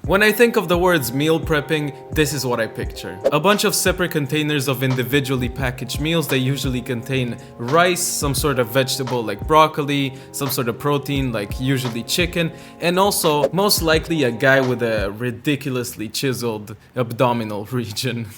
When I think of the words meal prepping, this is what I picture. A bunch of separate containers of individually packaged meals that usually contain rice, some sort of vegetable like broccoli, some sort of protein like usually chicken, and also most likely a guy with a ridiculously chiseled abdominal region.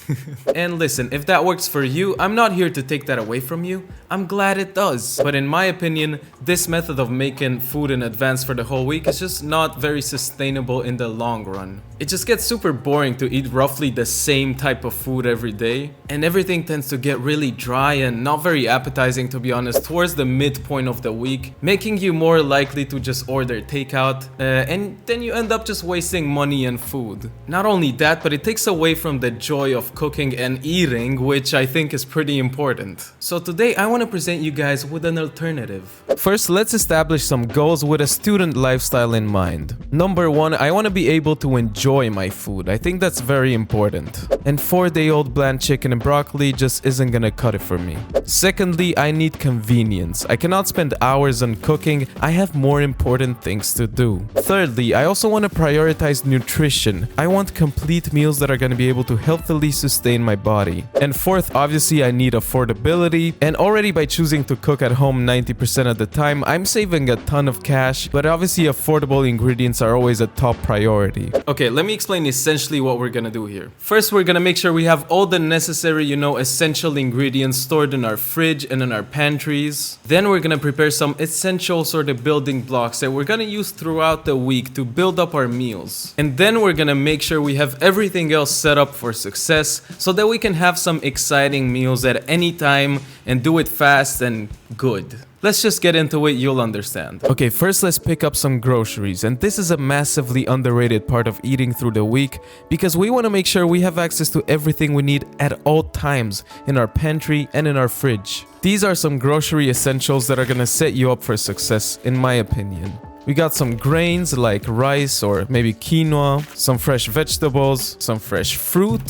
And listen, if that works for you, I'm not here to take that away from you. I'm glad it does. But in my opinion, this method of making food in advance for the whole week is just not very sustainable in the long run. It just gets super boring to eat roughly the same type of food every day, and everything tends to get really dry and not very appetizing, to be honest, towards the midpoint of the week, making you more likely to just order takeout, and then you end up just wasting money and food. Not only that, but it takes away from the joy of cooking and eating, which I think is pretty important. So today I want to present you guys with an alternative. First, let's establish some goals with a student lifestyle in mind. Number one, I want to be able to enjoy my food. I think that's very important. And 4-day-old bland chicken and broccoli just isn't gonna cut it for me. Secondly, I need convenience. I cannot spend hours on cooking. I have more important things to do. Thirdly, I also want to prioritize nutrition. I want complete meals that are gonna be able to healthily sustain my body. And fourth, obviously, I need affordability. And already by choosing to cook at home 90% of the time, I'm saving a ton of cash, but obviously affordable ingredients are always a top priority. Okay, let me explain essentially what we're gonna do here. First, we're gonna make sure we have all the necessary, essential ingredients stored in our fridge and in our pantries. Then we're gonna prepare some essential sort of building blocks that we're gonna use throughout the week to build up our meals. And then we're gonna make sure we have everything else set up for success so that we can have some exciting meals at any time and do it fast and good. Let's just get into it, you'll understand. Okay, first let's pick up some groceries, and this is a massively underrated part of eating through the week because we want to make sure we have access to everything we need at all times in our pantry and in our fridge. These are some grocery essentials that are gonna set you up for success, in my opinion. We got some grains like rice or maybe quinoa, some fresh vegetables, some fresh fruit,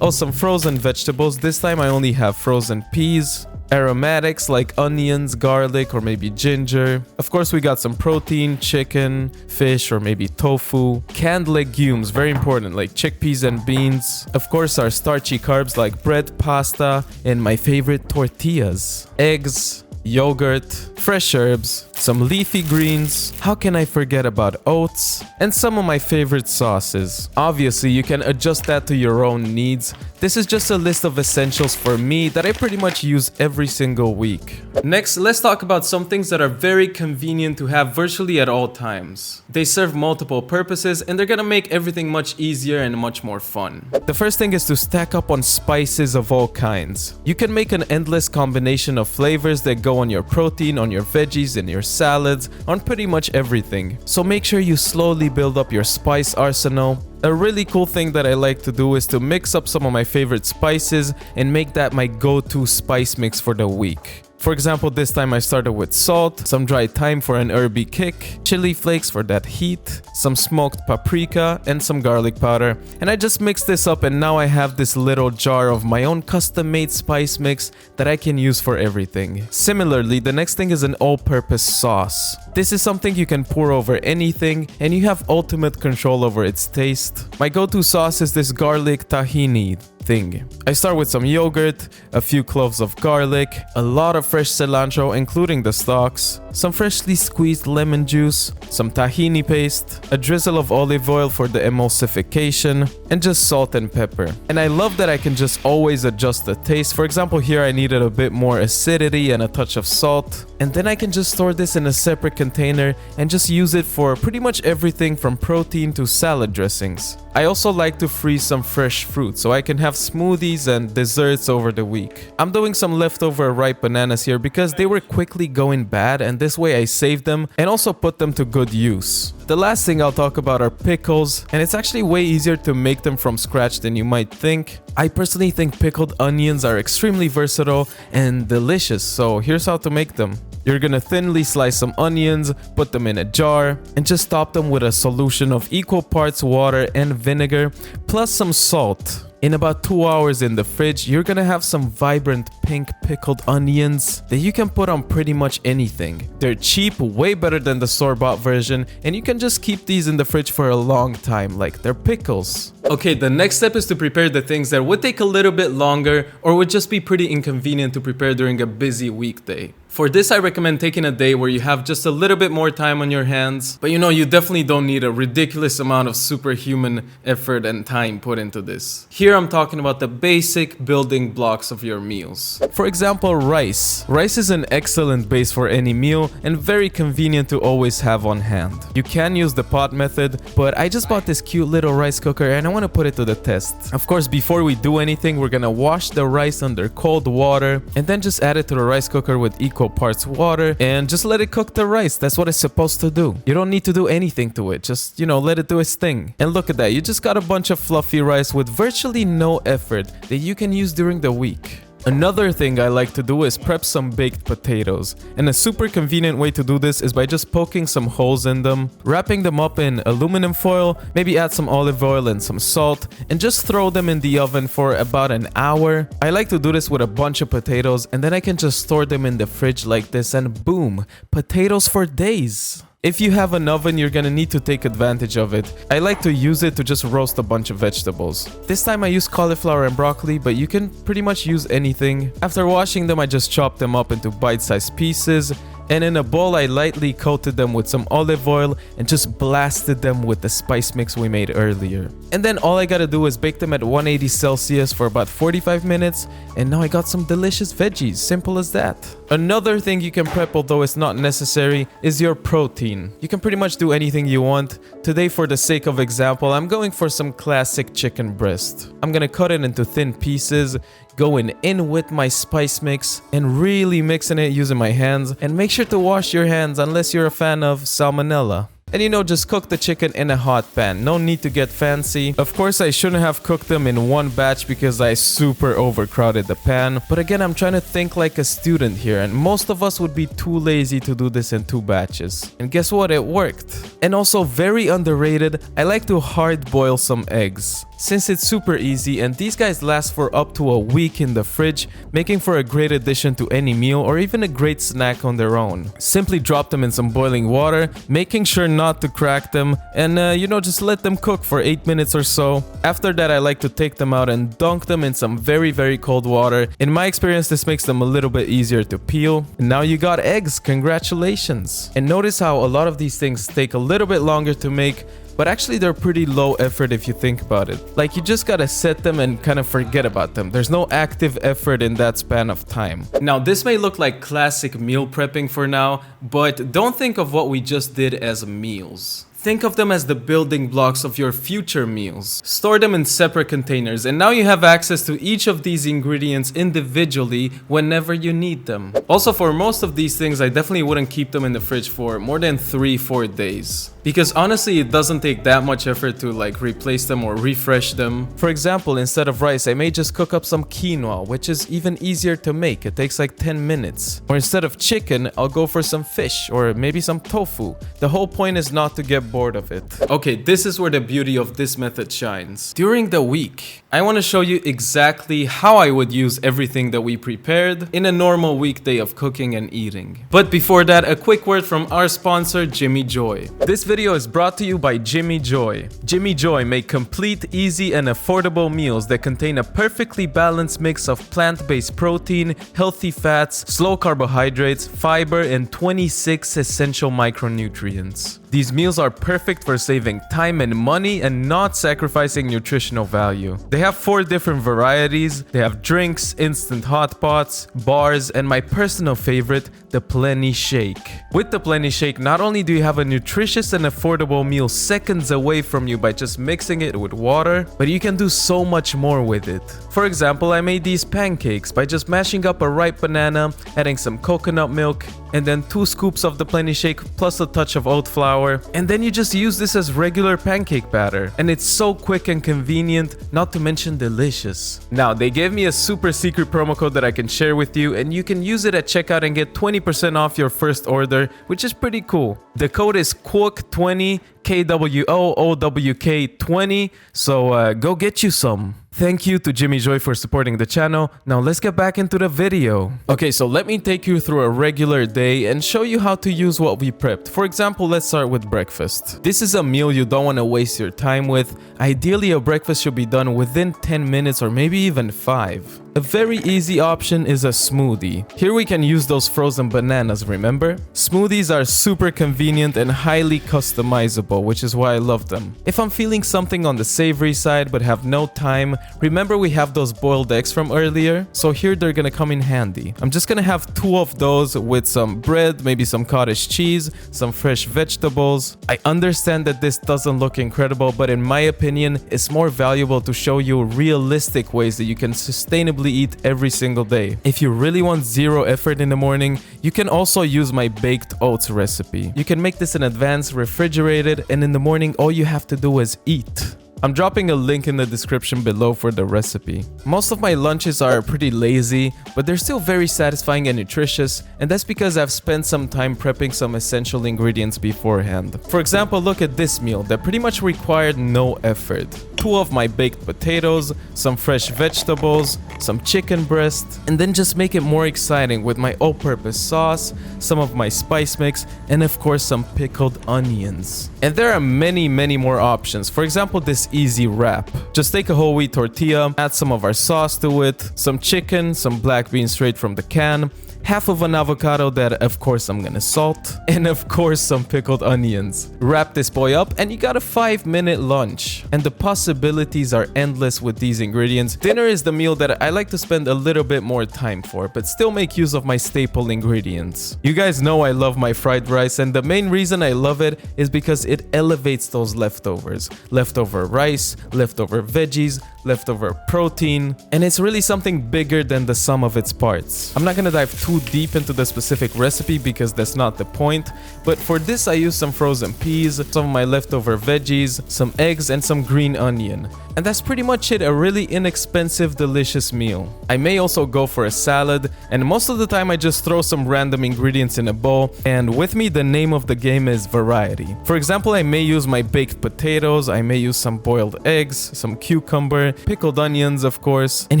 some frozen vegetables. This time I only have frozen peas. Aromatics like onions, garlic, or maybe ginger. Of course, we got some protein, chicken, fish, or maybe tofu. Canned legumes, very important, like chickpeas and beans. Of course, our starchy carbs like bread, pasta, and my favorite, tortillas. Eggs, yogurt, fresh herbs, some leafy greens. How can I forget about oats? And some of my favorite sauces. Obviously, you can adjust that to your own needs. This is just a list of essentials for me that I pretty much use every single week. Next, let's talk about some things that are very convenient to have virtually at all times. They serve multiple purposes and they're gonna make everything much easier and much more fun. The first thing is to stack up on spices of all kinds. You can make an endless combination of flavors that go on your protein, on your veggies, and your salads, on pretty much everything. So make sure you slowly build up your spice arsenal. A really cool thing that I like to do is to mix up some of my favorite spices and make that my go-to spice mix for the week. For example, this time I started with salt, some dried thyme for an herby kick, chili flakes for that heat, some smoked paprika, and some garlic powder. And I just mixed this up and now I have this little jar of my own custom-made spice mix that I can use for everything. Similarly, the next thing is an all-purpose sauce. This is something you can pour over anything and you have ultimate control over its taste. My go-to sauce is this garlic tahini thing. I start with some yogurt, a few cloves of garlic, a lot of fresh cilantro including the stalks, some freshly squeezed lemon juice, some tahini paste, a drizzle of olive oil for the emulsification, and just salt and pepper. And I love that I can just always adjust the taste. For example, here I needed a bit more acidity and a touch of salt. And then I can just store this in a separate container and just use it for pretty much everything from protein to salad dressings. I also like to freeze some fresh fruit so I can have smoothies and desserts over the week. I'm doing some leftover ripe bananas here because they were quickly going bad, and this way I saved them and also put them to good use. The last thing I'll talk about are pickles, and it's actually way easier to make them from scratch than you might think. I personally think pickled onions are extremely versatile and delicious, so here's how to make them. You're gonna thinly slice some onions, put them in a jar, and just top them with a solution of equal parts water and vinegar, plus some salt. In about 2 hours in the fridge, you're gonna have some vibrant pink pickled onions that you can put on pretty much anything. They're cheap, way better than the store-bought version, and you can just keep these in the fridge for a long time, like they're pickles. Okay, the next step is to prepare the things that would take a little bit longer or would just be pretty inconvenient to prepare during a busy weekday. For this, I recommend taking a day where you have just a little bit more time on your hands, but you definitely don't need a ridiculous amount of superhuman effort and time put into this. Here I'm talking about the basic building blocks of your meals. For example, rice. Rice is an excellent base for any meal and very convenient to always have on hand. You can use the pot method, but I just bought this cute little rice cooker and I want to put it to the test. Of course, before we do anything, we're gonna wash the rice under cold water and then just add it to the rice cooker with equal parts water and just let it cook the rice. That's what it's supposed to do. You don't need to do anything to it. Just, let it do its thing. And look at that. You just got a bunch of fluffy rice with virtually no effort that you can use during the week. Another thing I like to do is prep some baked potatoes, and a super convenient way to do this is by just poking some holes in them, wrapping them up in aluminum foil, maybe add some olive oil and some salt, and just throw them in the oven for about an hour. I like to do this with a bunch of potatoes, and then I can just store them in the fridge like this, and boom, potatoes for days. If you have an oven, you're gonna need to take advantage of it. I like to use it to just roast a bunch of vegetables. This time I use cauliflower and broccoli, but you can pretty much use anything. After washing them, I just chop them up into bite-sized pieces. And in a bowl, I lightly coated them with some olive oil and just blasted them with the spice mix we made earlier. And then all I gotta do is bake them at 180 Celsius for about 45 minutes, and now I got some delicious veggies, simple as that. Another thing you can prep, although it's not necessary, is your protein. You can pretty much do anything you want. Today, for the sake of example, I'm going for some classic chicken breast. I'm gonna cut it into thin pieces, going in with my spice mix and really mixing it using my hands, and make sure to wash your hands unless you're a fan of salmonella. And just cook the chicken in a hot pan. No need to get fancy. Of course, I shouldn't have cooked them in one batch because I super overcrowded the pan. But again, I'm trying to think like a student here, and most of us would be too lazy to do this in 2 batches. And guess what? It worked. And also, very underrated, I like to hard boil some eggs, since it's super easy and these guys last for up to a week in the fridge, making for a great addition to any meal or even a great snack on their own. Simply drop them in some boiling water, making sure not to crack them, and just let them cook for 8 minutes or so. After that, I like to take them out and dunk them in some very, very cold water. In my experience, this makes them a little bit easier to peel. And now you got eggs. Congratulations. And notice how a lot of these things take a little bit longer to make, but actually they're pretty low effort if you think about it. Like, you just gotta set them and kind of forget about them. There's no active effort in that span of time. Now, this may look like classic meal prepping for now, but don't think of what we just did as meals. Think of them as the building blocks of your future meals. Store them in separate containers, and now you have access to each of these ingredients individually whenever you need them. Also, for most of these things, I definitely wouldn't keep them in the fridge for more than 3-4 days. Because honestly, it doesn't take that much effort to replace them or refresh them. For example, instead of rice, I may just cook up some quinoa, which is even easier to make. It takes like 10 minutes. Or instead of chicken, I'll go for some fish or maybe some tofu. The whole point is not to get bored of it. Okay, this is where the beauty of this method shines. During the week, I want to show you exactly how I would use everything that we prepared in a normal weekday of cooking and eating. But before that, a quick word from our sponsor, Jimmy Joy. This video is brought to you by Jimmy Joy. Jimmy Joy make complete, easy, and affordable meals that contain a perfectly balanced mix of plant-based protein, healthy fats, slow carbohydrates, fiber, and 26 essential micronutrients. These meals are perfect for saving time and money and not sacrificing nutritional value. They have 4 different varieties. They have drinks, instant hot pots, bars, and my personal favorite, the Plenty Shake. With the Plenty Shake, not only do you have a nutritious and affordable meal seconds away from you by just mixing it with water, but you can do so much more with it. For example, I made these pancakes by just mashing up a ripe banana, adding some coconut milk, and then 2 scoops of the Plenty Shake plus a touch of oat flour, and then you just use this as regular pancake batter. And it's so quick and convenient, not to mention delicious. Now, they gave me a super secret promo code that I can share with you, and you can use it at checkout and get 20% off your first order, which is pretty cool. The code is KWOOWK20, KWOOWK20, so go get you some. thank you to Jimmy Joy for supporting the channel. Now let's get back into the video. Okay, so let me take you through a regular day and show you how to use what we prepped. For example, let's start with breakfast. This is a meal you don't want to waste your time with. Ideally, a breakfast should be done within 10 minutes or maybe even 5. A very easy option is a smoothie. Here we can use those frozen bananas, remember? Smoothies are super convenient and highly customizable, which is why I love them. If I'm feeling something on the savory side but have no time, remember we have those boiled eggs from earlier? So here they're gonna come in handy. I'm just gonna have 2 of those with some bread, maybe some cottage cheese, some fresh vegetables. I understand that this doesn't look incredible, but in my opinion, it's more valuable to show you realistic ways that you can sustainably eat every single day. If you really want zero effort in the morning, you can also use my baked oats recipe. You can make this in advance, refrigerate it, and in the morning all you have to do is eat. I'm dropping a link in the description below for the recipe. Most of my lunches are pretty lazy, but they're still very satisfying and nutritious, and that's because I've spent some time prepping some essential ingredients beforehand. For example, look at this meal that pretty much required no effort. 2 of my baked potatoes, some fresh vegetables, some chicken breast, and then just make it more exciting with my all-purpose sauce, some of my spice mix, and of course some pickled onions. And there are many more options. For example, this easy wrap. Just take a whole wheat tortilla, add some of our sauce to it, some chicken, some black beans straight from the can, half of an avocado that of course I'm gonna salt, and of course some pickled onions. Wrap this boy up and you got a 5-minute lunch. And the possibilities are endless with these ingredients. Dinner is the meal that I like to spend a little bit more time for, but still make use of my staple ingredients. You guys know I love my fried rice, and the main reason I love it is because it elevates those leftovers. Leftover rice, leftover veggies, leftover protein, and it's really something bigger than the sum of its parts. I'm not gonna dive too deep into the specific recipe because that's not the point, but for this I use some frozen peas, some of my leftover veggies, some eggs, and some green onion. And that's pretty much it, a really inexpensive, delicious meal. I may also go for a salad, and most of the time I just throw some random ingredients in a bowl, and with me the name of the game is variety. For example, I may use my baked potatoes, I may use some boiled eggs, some cucumber, pickled onions of course. And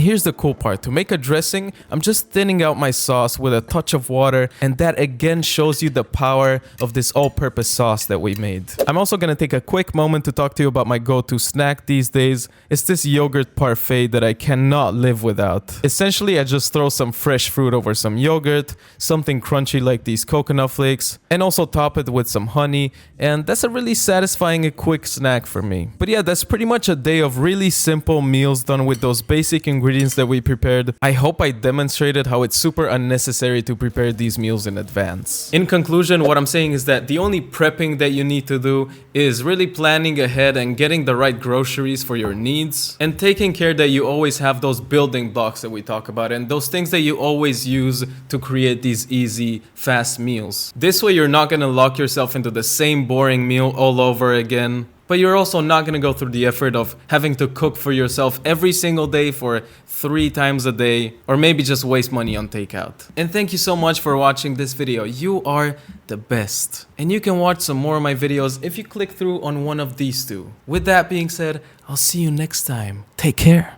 here's the cool part, to make a dressing, I'm just thinning out my sauce with a touch of water, and that again shows you the power of this all-purpose sauce that we made. I'm also gonna take a quick moment to talk to you about my go-to snack these days. It's this yogurt parfait that I cannot live without. Essentially, I just throw some fresh fruit over some yogurt, something crunchy like these coconut flakes, and also top it with some honey, and that's a really satisfying and quick snack for me. But yeah, that's pretty much a day of really simple meals done with those basic ingredients that we prepared. I hope I demonstrated how it's super unnecessary to prepare these meals in advance. In conclusion, what I'm saying is that the only prepping that you need to do is really planning ahead and getting the right groceries for your needs, and taking care that you always have those building blocks that we talk about and those things that you always use to create these easy, fast meals. This way you're not gonna lock yourself into the same boring meal all over again, but you're also not gonna go through the effort of having to cook for yourself every single day for 3 times a day, or maybe just waste money on takeout. And thank you so much for watching this video. You are the best. And you can watch some more of my videos if you click through on one of these 2. With that being said, I'll see you next time. Take care.